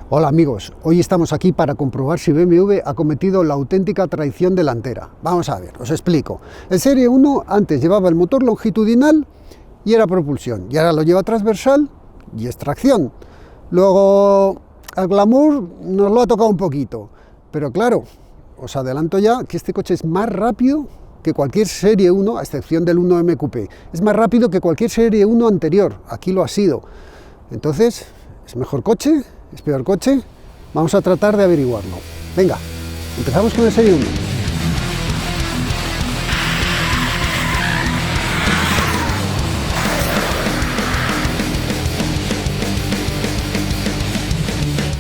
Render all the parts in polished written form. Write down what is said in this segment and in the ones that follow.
Hola amigos, hoy estamos aquí para comprobar si BMW ha cometido la auténtica traición delantera. Vamos a ver, os explico. El Serie 1 antes llevaba el motor longitudinal y era propulsión, y ahora lo lleva transversal y es tracción. Luego el Glamour nos lo ha tocado un poquito, pero claro, os adelanto ya que este coche es más rápido que cualquier Serie 1, a excepción del 1M Coupé. Es más rápido que cualquier Serie 1 anterior, aquí lo ha sido. Entonces, ¿es mejor coche? ¿Es peor coche? Vamos a tratar de averiguarlo. Venga, empezamos con el Serie 1.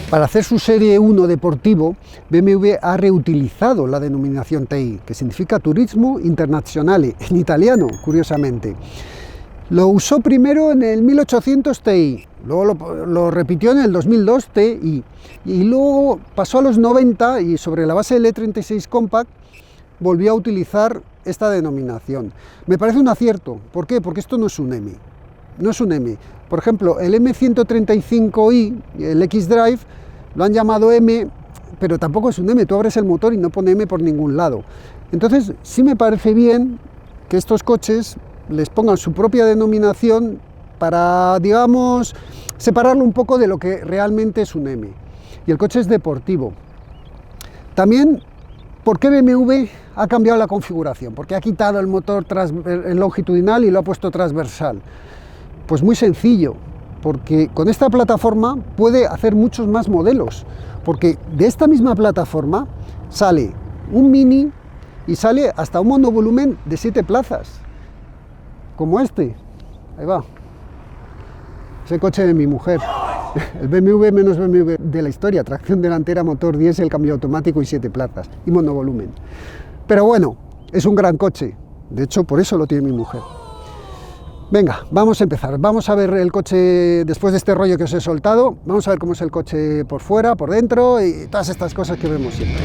Para hacer su Serie 1 deportivo, BMW ha reutilizado la denominación TI, que significa Turismo Internazionale, en italiano, curiosamente. Lo usó primero en el 1800 TI, luego lo repitió en el 2002 TI, y luego pasó a los 90 y sobre la base del E36 Compact volvió a utilizar esta denominación. Me parece un acierto. ¿Por qué? Porque esto no es un M. No es un M. Por ejemplo, el M135i, el X-Drive, lo han llamado M, pero tampoco es un M. Tú abres el motor y no pone M por ningún lado. Entonces, sí me parece bien que estos coches les pongan su propia denominación para, digamos, separarlo un poco de lo que realmente es un M. Y el coche es deportivo. También, ¿por qué BMW ha cambiado la configuración? Porque ha quitado el motor longitudinal y lo ha puesto transversal. Pues muy sencillo, porque con esta plataforma puede hacer muchos más modelos, porque de esta misma plataforma sale un Mini y sale hasta un monovolumen de 7 plazas, como este. Ahí va, ese coche de mi mujer, el BMW menos BMW de la historia, tracción delantera, motor diésel, cambio automático y 7 plazas, y monovolumen. Pero bueno, es un gran coche, de hecho por eso lo tiene mi mujer. Venga, vamos a empezar, vamos a ver el coche después de este rollo que os he soltado, vamos a ver cómo es el coche por fuera, por dentro y todas estas cosas que vemos siempre.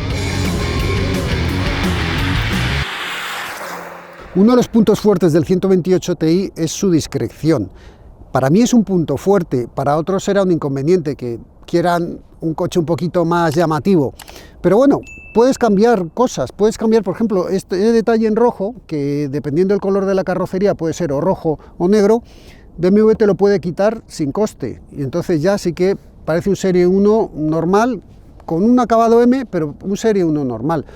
Uno de los puntos fuertes del 128 Ti es su discreción. Para mí es un punto fuerte, para otros será un inconveniente, que quieran un coche un poquito más llamativo. Pero bueno, puedes cambiar cosas, puedes cambiar, por ejemplo, este detalle en rojo, que dependiendo del color de la carrocería puede ser o rojo o negro, BMW te lo puede quitar sin coste. Y entonces ya sí que parece un Serie 1 normal, con un acabado M, pero un Serie 1 normal.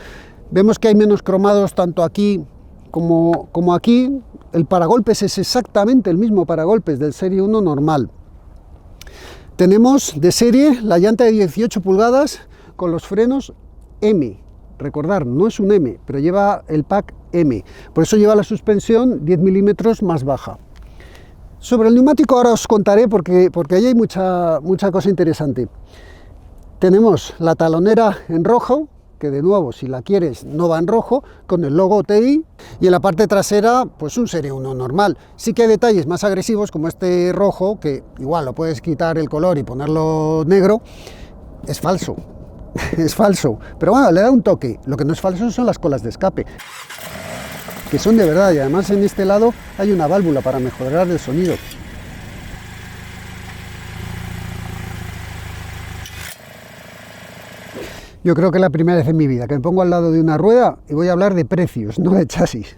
Vemos que hay menos cromados tanto aquí como aquí. El paragolpes es exactamente el mismo paragolpes del Serie 1 normal. Tenemos de serie la llanta de 18 pulgadas con los frenos M. Recordar, no es un M, pero lleva el pack M. Por eso lleva la suspensión 10 milímetros más baja. Sobre el neumático ahora os contaré porque ahí hay mucha cosa interesante. Tenemos la talonera en rojo, que de nuevo, si la quieres, no va en rojo, con el logo TI, y en la parte trasera, pues un Serie 1 normal. Sí que hay detalles más agresivos, como este rojo, que igual lo puedes quitar el color y ponerlo negro. Es falso, es falso, pero bueno, le da un toque. Lo que no es falso son las colas de escape, que son de verdad, y además en este lado hay una válvula para mejorar el sonido. Yo creo que es la primera vez en mi vida que me pongo al lado de una rueda y voy a hablar de precios, no de chasis.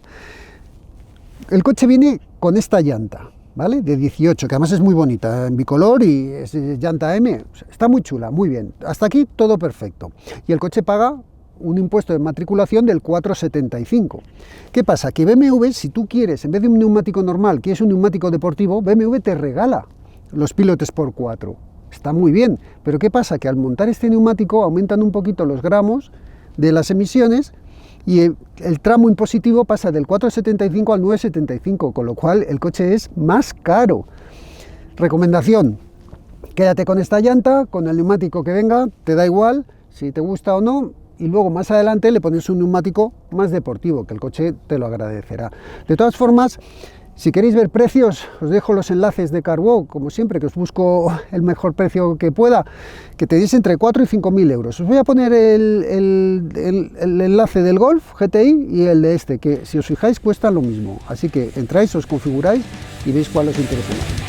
El coche viene con esta llanta, ¿vale? De 18, que además es muy bonita, en bicolor y es llanta M. Está muy chula, muy bien. Hasta aquí todo perfecto. Y el coche paga un impuesto de matriculación del 4,75. ¿Qué pasa? Que BMW, si tú quieres, en vez de un neumático normal, quieres un neumático deportivo, BMW te regala los Pilot Sport 4. Está muy bien, pero ¿qué pasa? Que al montar este neumático aumentan un poquito los gramos de las emisiones y el tramo impositivo pasa del 4,75 al 9,75, con lo cual el coche es más caro. Recomendación, quédate con esta llanta, con el neumático que venga, te da igual si te gusta o no, y luego más adelante le pones un neumático más deportivo, que el coche te lo agradecerá. De todas formas, si queréis ver precios, os dejo los enlaces de CarWow, como siempre, que os busco el mejor precio que pueda, que tenéis entre 4 y 5.000 euros. Os voy a poner el enlace del Golf GTI y el de este, que si os fijáis cuestan lo mismo. Así que entráis, os configuráis y veis cuál os interesa más.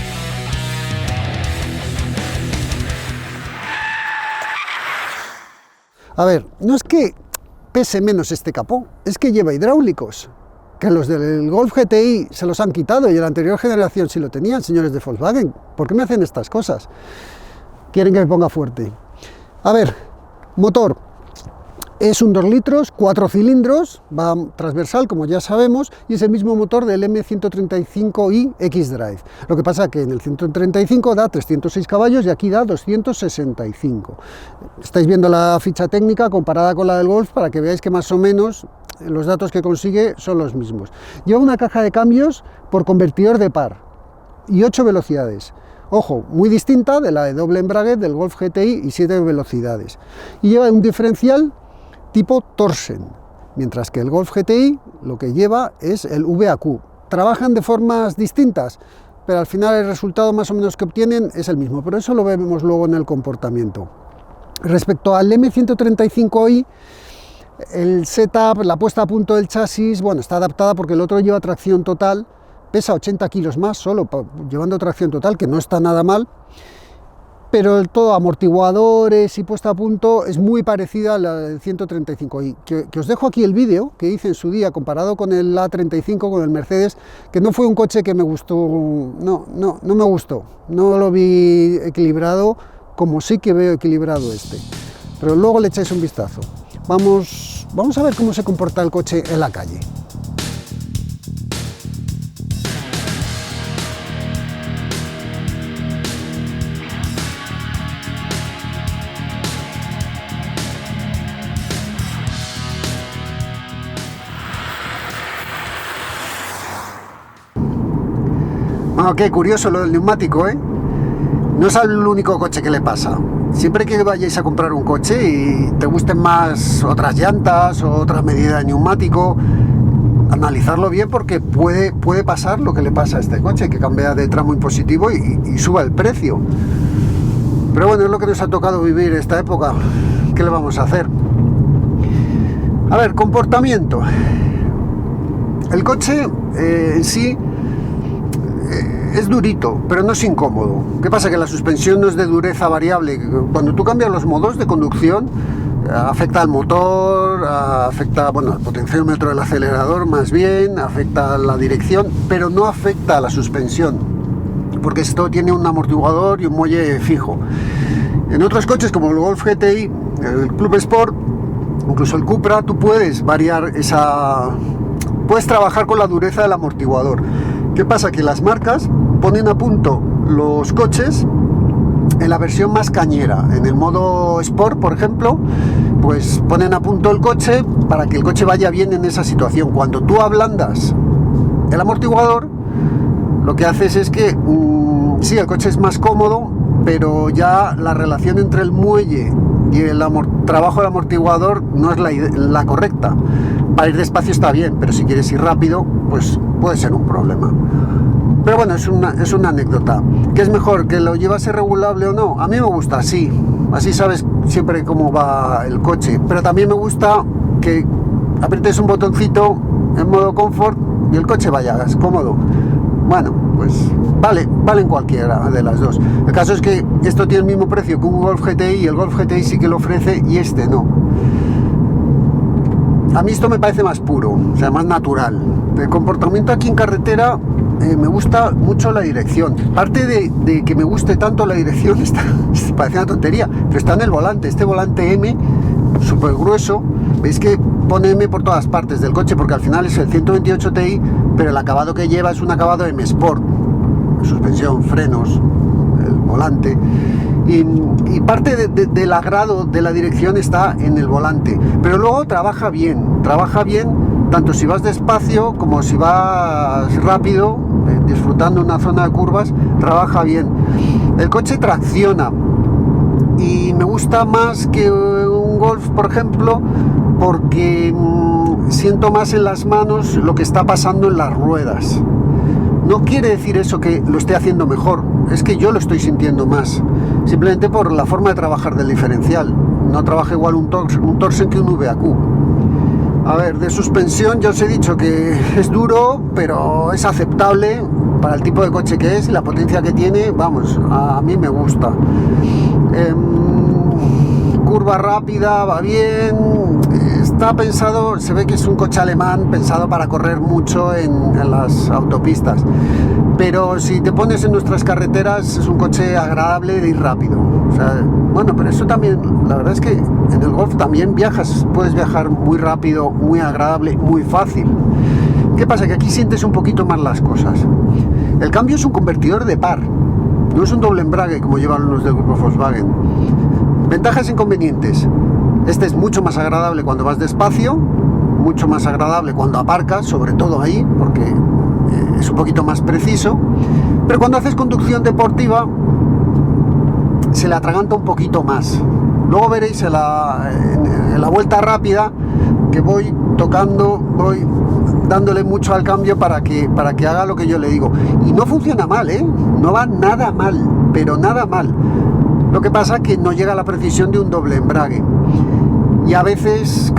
A ver, no es que pese menos este capó, es que lleva hidráulicos, que los del Golf GTI se los han quitado y en la anterior generación sí lo tenían, señores de Volkswagen. ¿Por qué me hacen estas cosas? Quieren que me ponga fuerte. A ver, motor. Es un 2 litros, 4 cilindros, va transversal, como ya sabemos, y es el mismo motor del M135i X-Drive. Lo que pasa es que en el 135 da 306 caballos y aquí da 265. Estáis viendo la ficha técnica comparada con la del Golf para que veáis que más o menos los datos que consigue son los mismos. Lleva una caja de cambios por convertidor de par y 8 velocidades. Ojo, muy distinta de la de doble embrague del Golf GTI y 7 velocidades. Y lleva un diferencial tipo Torsen, mientras que el Golf GTI lo que lleva es el VAQ. Trabajan de formas distintas, pero al final el resultado más o menos que obtienen es el mismo, pero eso lo vemos luego en el comportamiento. Respecto al M135i, el setup, la puesta a punto del chasis, bueno, está adaptada porque el otro lleva tracción total, pesa 80 kilos más solo llevando tracción total, que no está nada mal, pero todo amortiguadores y puesta a punto es muy parecida a la del 135i. Que os dejo aquí el vídeo que hice en su día comparado con el A35, con el Mercedes, que no fue un coche que me gustó, no me gustó, no lo vi equilibrado como sí que veo equilibrado este, pero luego le echáis un vistazo. Vamos a ver cómo se comporta el coche en la calle. Bueno, qué curioso lo del neumático, ¿eh? No es el único coche que le pasa. Siempre que vayáis a comprar un coche y te gusten más otras llantas o otras medidas de neumático, analizarlo bien porque puede pasar lo que le pasa a este coche, que cambia de tramo impositivo y suba el precio. Pero bueno, es lo que nos ha tocado vivir esta época. ¿Qué le vamos a hacer? A ver, comportamiento. El coche en sí es durito, pero no es incómodo. ¿Qué pasa? Que la suspensión no es de dureza variable. Cuando tú cambias los modos de conducción, afecta al motor, afecta, bueno, al potenciómetro del acelerador más bien, afecta a la dirección, pero no afecta a la suspensión, porque esto tiene un amortiguador y un muelle fijo. En otros coches como el Golf GTI, el Club Sport, incluso el Cupra, tú puedes variar puedes trabajar con la dureza del amortiguador. ¿Qué pasa? Que las marcas ponen a punto los coches en la versión más cañera. En el modo Sport, por ejemplo, pues ponen a punto el coche para que el coche vaya bien en esa situación. Cuando tú ablandas el amortiguador, lo que haces es que sí, el coche es más cómodo, pero ya la relación entre el muelle y el trabajo del amortiguador no es la correcta. Para ir despacio está bien, pero si quieres ir rápido, pues puede ser un problema. Pero bueno, es una anécdota. ¿Qué es mejor, que lo llevase regulable o no? A mí me gusta así sabes siempre cómo va el coche, pero también me gusta que aprietes un botoncito en modo confort y el coche vaya cómodo. Bueno, pues valen cualquiera de las dos. El caso es que esto tiene el mismo precio que un Golf GTI y el Golf GTI sí que lo ofrece y este no. A mí esto me parece más puro, o sea, más natural. El comportamiento aquí en carretera me gusta mucho la dirección. Parte de que me guste tanto la dirección, parece una tontería, pero está en el volante. Este volante M, súper grueso, veis que pone M por todas partes del coche, porque al final es el 128 Ti, pero el acabado que lleva es un acabado M Sport. Suspensión, frenos, el volante. Y parte del agrado de la dirección está en el volante, pero luego trabaja bien tanto si vas despacio como si vas rápido, disfrutando una zona de curvas, trabaja bien. El coche tracciona y me gusta más que un Golf, por ejemplo, porque siento más en las manos lo que está pasando en las ruedas. No quiere decir eso que lo esté haciendo mejor, es que yo lo estoy sintiendo más, simplemente por la forma de trabajar del diferencial. No trabaja igual un Torsen que un VAQ. A ver, de suspensión ya os he dicho que es duro, pero es aceptable para el tipo de coche que es y la potencia que tiene. Vamos, a mí me gusta. curva rápida, va bien, está pensado, se ve que es un coche alemán pensado para correr mucho en las autopistas, pero si te pones en nuestras carreteras es un coche agradable de ir rápido. O sea, bueno, pero eso también, la verdad es que en el Golf también puedes viajar muy rápido, muy agradable, muy fácil. ¿Qué pasa? Que aquí sientes un poquito más las cosas. El cambio es un convertidor de par, no es un doble embrague como llevan los del grupo Volkswagen. Ventajas e inconvenientes. Este es mucho más agradable cuando vas despacio, mucho más agradable cuando aparcas, sobre todo ahí, porque es un poquito más preciso. Pero cuando haces conducción deportiva, se le atraganta un poquito más. Luego veréis en la vuelta rápida que voy tocando, voy dándole mucho al cambio para que haga lo que yo le digo. Y no funciona mal, no va nada mal, pero nada mal. Lo que pasa es que no llega a la precisión de un doble embrague. Y a veces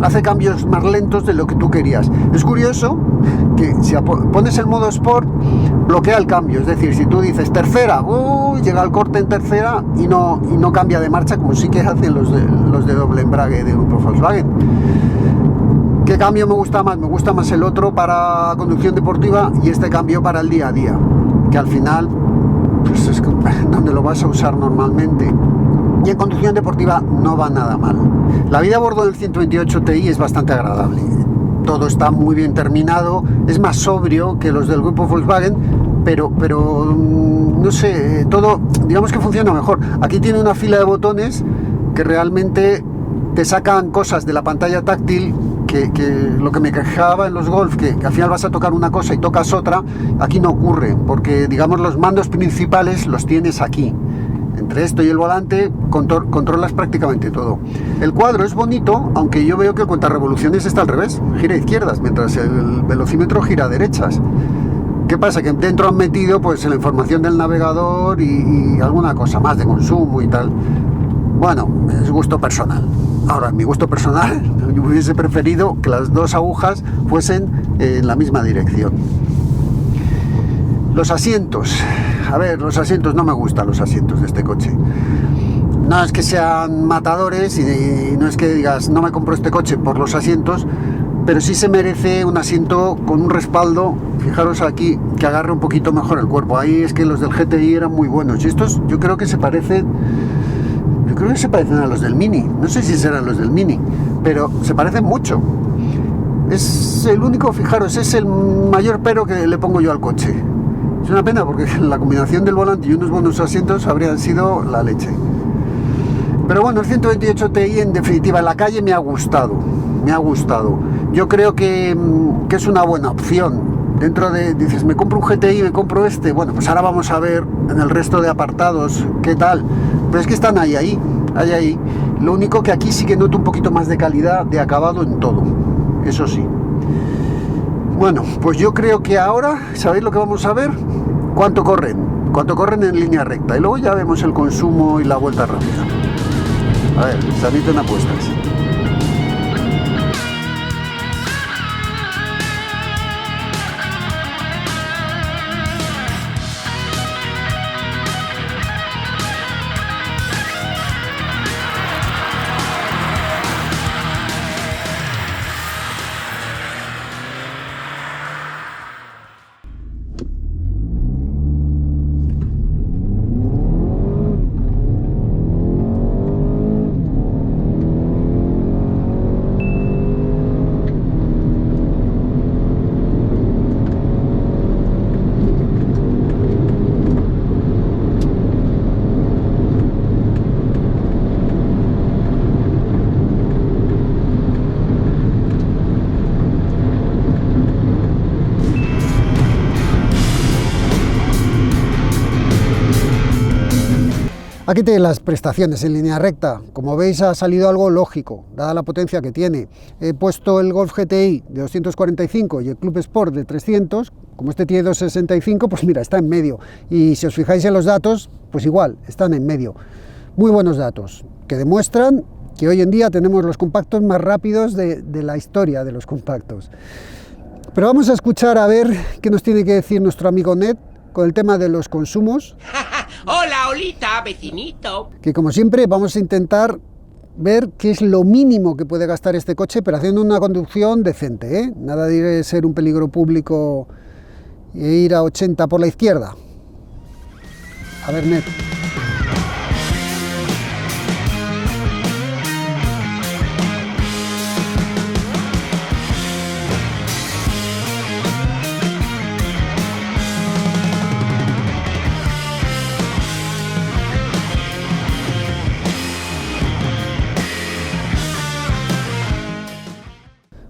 hace cambios más lentos de lo que tú querías. Es curioso que si pones el modo Sport, bloquea el cambio. Es decir, si tú dices tercera, llega el corte en tercera y no cambia de marcha, como sí que hacen los de doble embrague de grupo Volkswagen. ¿Qué cambio me gusta más? Me gusta más el otro para conducción deportiva y este cambio para el día a día, que al final pues es donde lo vas a usar normalmente. Y en conducción deportiva no va nada mal. La vida a bordo del 128 Ti es bastante agradable. Todo está muy bien terminado, es más sobrio que los del grupo Volkswagen, pero no sé, todo digamos que funciona mejor. Aquí tiene una fila de botones que realmente te sacan cosas de la pantalla táctil, que lo que me quejaba en los Golf, que al final vas a tocar una cosa y tocas otra, aquí no ocurre, porque digamos los mandos principales los tienes aquí. Entre esto y el volante controlas prácticamente todo. El cuadro es bonito, aunque yo veo que el cuentarevoluciones está al revés, gira a izquierdas, mientras el velocímetro gira a derechas. ¿Qué pasa? Que dentro han metido pues la información del navegador y alguna cosa más de consumo y tal. Bueno, es gusto personal. Ahora, en mi gusto personal, yo hubiese preferido que las dos agujas fuesen en la misma dirección. Los asientos. A ver, los asientos, no me gustan los asientos de este coche. No es que sean matadores y no es que digas, no me compro este coche por los asientos, pero sí se merece un asiento con un respaldo. Fijaros aquí, que agarre un poquito mejor el cuerpo. Ahí es que los del GTI eran muy buenos. Y estos yo creo que se parecen a los del Mini. No sé si serán los del Mini, pero se parecen mucho. Es el único, fijaros, es el mayor pero que le pongo yo al coche. Es una pena porque la combinación del volante y unos buenos asientos habrían sido la leche. Pero bueno, el 128 Ti en definitiva en la calle me ha gustado. Yo creo que es una buena opción. Dentro de, dices, me compro un GTI, me compro este. Bueno, pues ahora vamos a ver en el resto de apartados qué tal. Pero es que están ahí. Lo único que aquí sí que noto un poquito más de calidad de acabado en todo. Eso sí. Bueno, pues yo creo que ahora, ¿sabéis lo que vamos a ver? ¿Cuánto corren en línea recta? Y luego ya vemos el consumo y la vuelta rápida. A ver, se admiten apuestas. Aquí tiene las prestaciones en línea recta. Como veis, ha salido algo lógico, dada la potencia que tiene. He puesto el Golf GTI de 245 y el Club Sport de 300. Como este tiene 265, pues mira, está en medio. Y si os fijáis en los datos, pues igual, están en medio. Muy buenos datos, que demuestran que hoy en día tenemos los compactos más rápidos de la historia de los compactos. Pero vamos a escuchar a ver qué nos tiene que decir nuestro amigo Ned con el tema de los consumos. Hola, Olita, vecinito. Que como siempre vamos a intentar ver qué es lo mínimo que puede gastar este coche, pero haciendo una conducción decente, ¿eh? Nada de ser un peligro público e ir a 80 por la izquierda. A ver, Ned.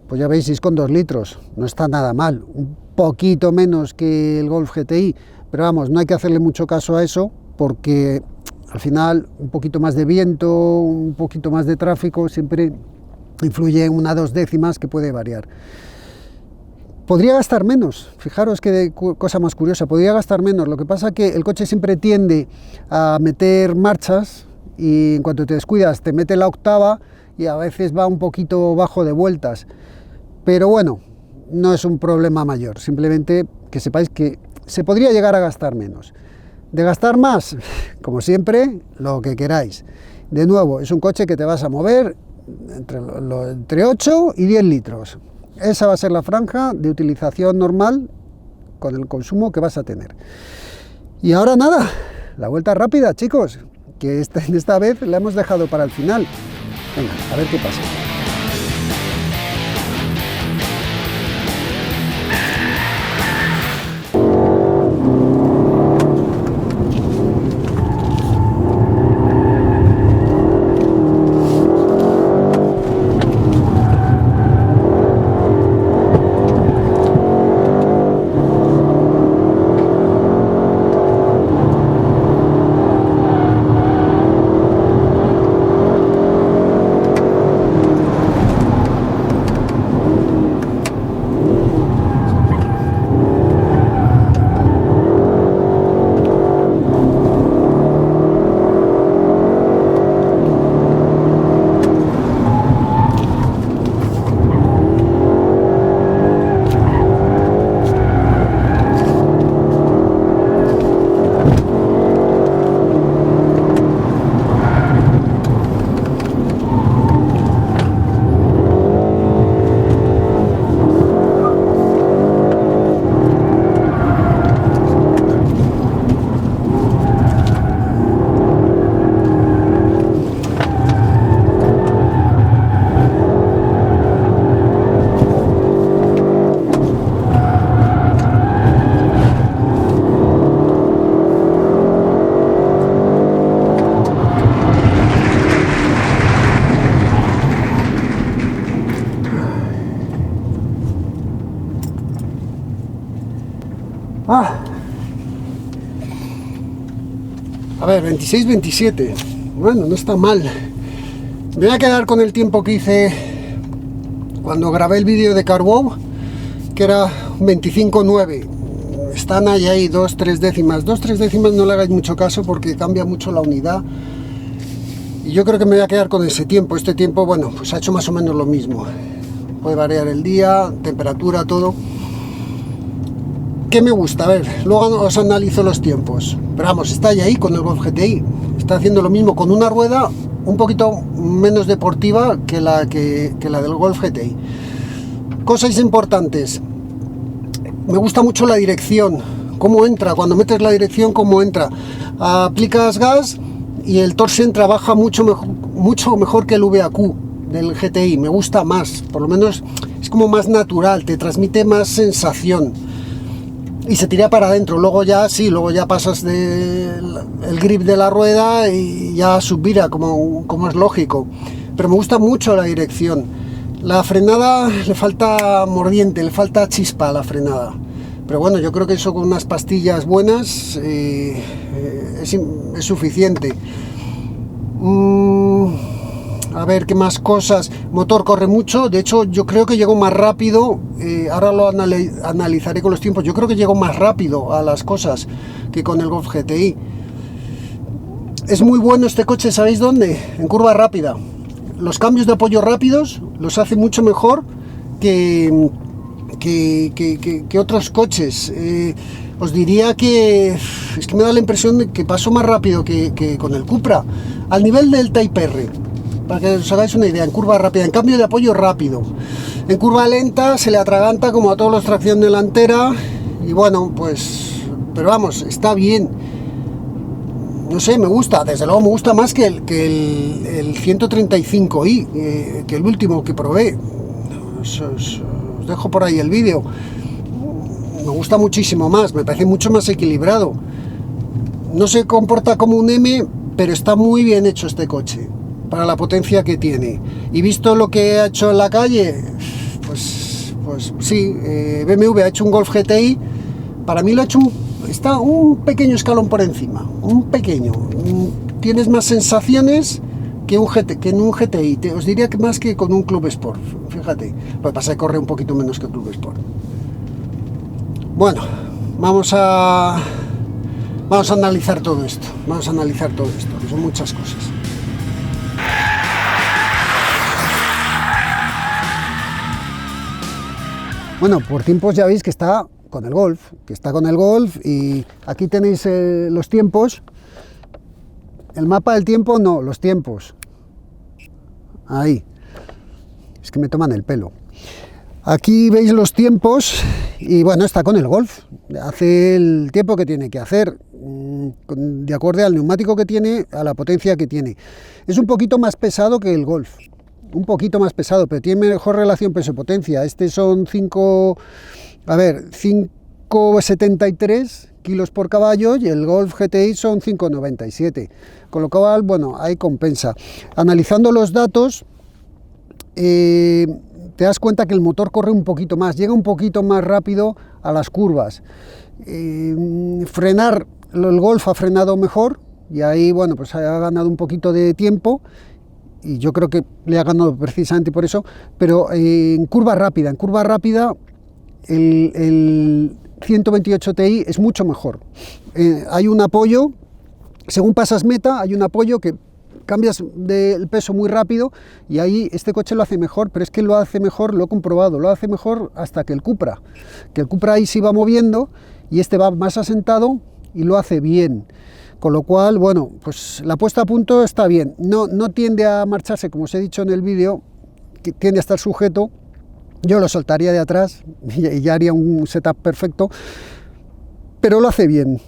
Pues ya veis, 6,2 litros, no está nada mal, un poquito menos que el Golf GTI, pero vamos, no hay que hacerle mucho caso a eso, porque al final un poquito más de viento, un poquito más de tráfico, siempre influye en 1-2 décimas que puede variar. Podría gastar menos, fijaros qué cosa más curiosa, podría gastar menos, lo que pasa que el coche siempre tiende a meter marchas y en cuanto te descuidas te mete la octava y a veces va un poquito bajo de vueltas. Pero bueno, no es un problema mayor, simplemente que sepáis que se podría llegar a gastar menos. De gastar más, como siempre, lo que queráis. De nuevo, es un coche que te vas a mover entre 8 y 10 litros. Esa va a ser la franja de utilización normal con el consumo que vas a tener. Y ahora nada, la vuelta rápida, chicos, que esta vez la hemos dejado para el final. Venga, a ver qué pasa. A ver, 26-27. Bueno, no está mal. Me voy a quedar con el tiempo que hice cuando grabé el vídeo de CarWow, que era 25-9. Están ahí 2-3 décimas. 2-3 décimas no le hagáis mucho caso porque cambia mucho la unidad. Y yo creo que me voy a quedar con ese tiempo. Este tiempo, bueno, pues ha hecho más o menos lo mismo. Puede variar el día, temperatura, todo. ¿Qué me gusta? A ver, luego os analizo los tiempos. Pero vamos, está ahí con el Golf GTI. Está haciendo lo mismo con una rueda un poquito menos deportiva que la del Golf GTI. Cosas importantes. Me gusta mucho la dirección. Cómo entra, cuando metes la dirección, cómo entra. Aplicas gas y el torsen trabaja mucho mejor que el VAQ del GTI. Me gusta más, por lo menos es como más natural, te transmite más sensación. Y se tira para adentro, luego ya pasas el grip de la rueda y ya subvira, como es lógico. Pero me gusta mucho la dirección. La frenada le falta mordiente, le falta chispa a la frenada. Pero bueno, yo creo que eso con unas pastillas buenas es suficiente. A ver, ¿qué más cosas? Motor corre mucho, de hecho yo creo que llego más rápido, ahora lo analizaré con los tiempos, yo creo que llego más rápido a las cosas que con el Golf GTI. Es muy bueno este coche, ¿sabéis dónde? En curva rápida. Los cambios de apoyo rápidos los hace mucho mejor que otros coches. os diría que es que me da la impresión de que paso más rápido que con el Cupra, al nivel del Type R, para que os hagáis una idea, en curva rápida, en cambio de apoyo rápido. En curva lenta se le atraganta como a todos los tracción delantera y bueno, pues, pero vamos, está bien. No sé, me gusta, desde luego me gusta más que el 135i, que el último que probé. Os dejo por ahí el vídeo. Me gusta muchísimo más, me parece mucho más equilibrado. No se comporta como un M, pero está muy bien hecho este coche para la potencia que tiene. Y visto lo que ha hecho en la calle, pues sí, BMW ha hecho un Golf GTI. Para mí lo ha hecho está un pequeño escalón por encima, un pequeño. Tienes más sensaciones que en un GTI. Os diría que más que con un Club Sport. Fíjate, lo que pasa es que corre un poquito menos que el Club Sport. Bueno, vamos a analizar todo esto. Que son muchas cosas. Bueno, por tiempos ya veis que está con el Golf, y aquí tenéis los tiempos. El mapa del tiempo no, los tiempos. Ahí. Es que me toman el pelo. Aquí veis los tiempos y bueno, está con el Golf. Hace el tiempo que tiene que hacer, de acuerdo al neumático que tiene, a la potencia que tiene. Es un poquito más pesado que el Golf. Un poquito más pesado, pero tiene mejor relación peso-potencia. Este son 5,73 kilos por caballo y el Golf GTI son 5,97, con lo cual, bueno, ahí compensa. Analizando los datos, te das cuenta que el motor corre un poquito más, llega un poquito más rápido a las curvas. Frenar, el Golf ha frenado mejor y ahí, bueno, pues ha ganado un poquito de tiempo. Y yo creo que le ha ganado precisamente por eso, pero en curva rápida el 128 Ti es mucho mejor. Hay un apoyo, según pasas meta, hay un apoyo que cambias del peso muy rápido y ahí este coche lo hace mejor, pero es que lo hace mejor, lo he comprobado, lo hace mejor hasta que el Cupra ahí se va moviendo y este va más asentado y lo hace bien. Con lo cual, bueno, pues la puesta a punto está bien. No tiende a marcharse, como os he dicho en el vídeo, que tiende a estar sujeto. Yo lo soltaría de atrás y ya haría un setup perfecto, pero lo hace bien.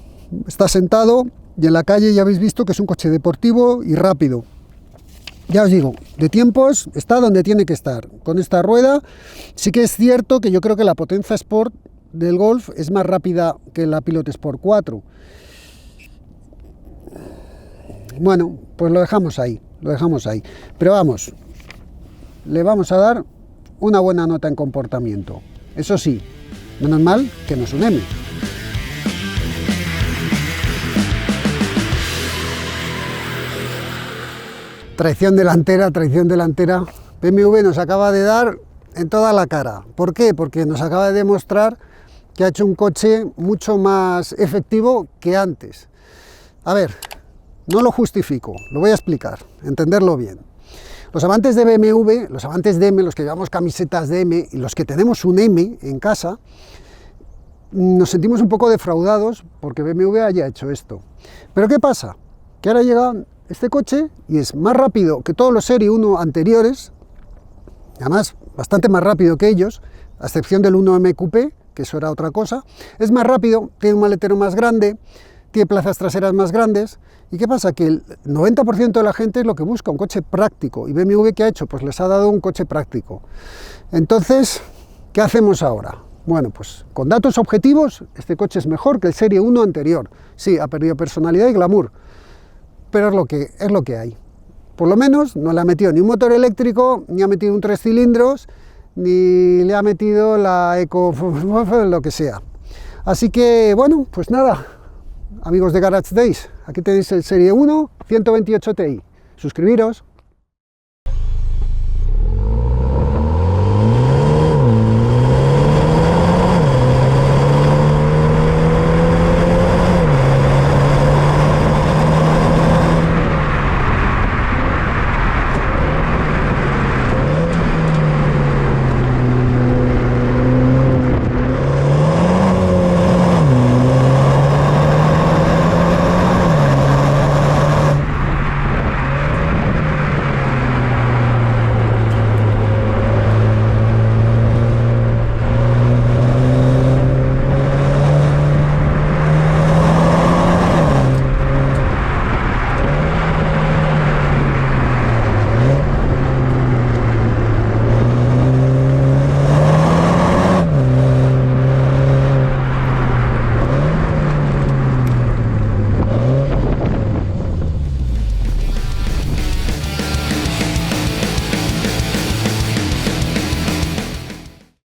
Está sentado y en la calle ya habéis visto que es un coche deportivo y rápido. Ya os digo, de tiempos está donde tiene que estar. Con esta rueda sí que es cierto que yo creo que la potencia Sport del Golf es más rápida que la Pilot Sport 4. Bueno, pues lo dejamos ahí. Pero vamos, le vamos a dar una buena nota en comportamiento. Eso sí, menos mal que no es un M. Tracción delantera. BMW nos acaba de dar en toda la cara. ¿Por qué? Porque nos acaba de demostrar que ha hecho un coche mucho más efectivo que antes. A ver, no lo justifico, lo voy a explicar, entenderlo bien. Los amantes de BMW, los amantes de M, los que llevamos camisetas de M y los que tenemos un M en casa, nos sentimos un poco defraudados porque BMW haya hecho esto. Pero ¿qué pasa? Que ahora llega este coche y es más rápido que todos los Serie 1 anteriores, además bastante más rápido que ellos, a excepción del 1M Coupé, que eso era otra cosa. Es más rápido, tiene un maletero más grande, tiene plazas traseras más grandes. ¿Y qué pasa? Que el 90% de la gente es lo que busca, un coche práctico. ¿Y BMW qué ha hecho? Pues les ha dado un coche práctico. Entonces, ¿qué hacemos ahora? Bueno, pues con datos objetivos, este coche es mejor que el Serie 1 anterior. Sí, ha perdido personalidad y glamour, pero es lo que hay. Por lo menos no le ha metido ni un motor eléctrico, ni ha metido un 3 cilindros, ni le ha metido la Eco, lo que sea. Así que, bueno, pues nada, amigos de Garage Days, aquí tenéis el Serie 1 128 Ti. Suscribiros.